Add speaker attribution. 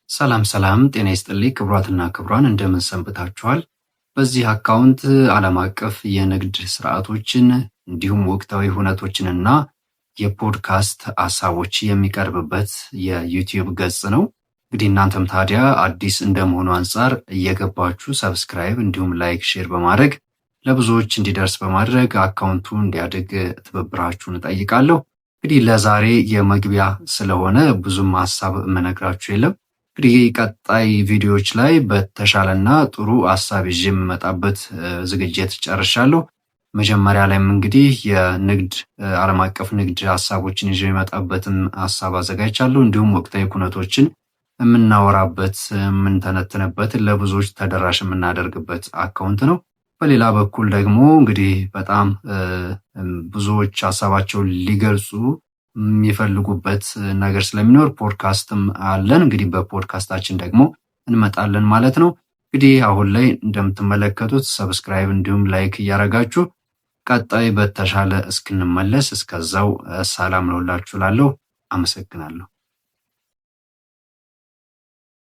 Speaker 1: ሰላም ጤና ይስጥልኝ ክቡራትና ክቡራን እንደምን ሰንብታችኋል? በዚህ አካውንት ዓለም አቀፍ የንግድ ስርዓቶችን እንዲሁም ወቅታዊ ሁነቶችንና የፖድካስት ሐሳቦች የሚቀርብበት የዩቲዩብ ገጽ ነው። እንግዲህ እናንተም ታዲያ አዲስ እንደመሆኑ አንፃር እየገባችሁ ሰብስክራይብ እንዲሁም ላይክ ሼር በማድረግ ለብዙዎች እንዲደርስ በማድረግ አካውንቱ እንዲያድግ ትብብራችሁን እጠይቃለሁ። እንግዲህ ለዛሬ የመግቢያ ስለሆነ ብዙም ሐሳብ የምነግራችሁ የለም። እንግዲህ ቀጣይ ቪዲዮዎች ላይ በተሻለና ጥሩ ሐሳብ ይዤ የምመጣበት ዝግጅት ጨርሻለሁ። መጀመሪያ ላይም እንግዲህ የንግድ ዓለም አቀፍ ንግድ ሐሳቦችን ይዤ የመጣበትን ሐሳብ አዘጋጅቻለሁ። እንዲሁም ወቅታዊ ኩነቶችን የምናወራበት የምንተነትንበት ለብዙዎች ተደራሽ የምናደርግበት አካውንት ነው። በሌላ በኩል ደግሞ እንግዲህ በጣም ብዙዎች ሐሳባቸውን ሊገልጹ የሚፈልጉበት ነገር ስለሚኖር ፖድካስትም አለን። እንግዲህ በፖድካስታችን ደግሞ እንመጣለን ማለት ነው። እንግዲህ አሁን ላይ እንደምትመለከቱት ሰብስክራይብ እንዲሁም ላይክ እያደረጋችሁ ቀጣይ በተሻለ እስክንመለስ እስከዛው ሰላም ለሁላችሁ እላለሁ። አመሰግናለሁ።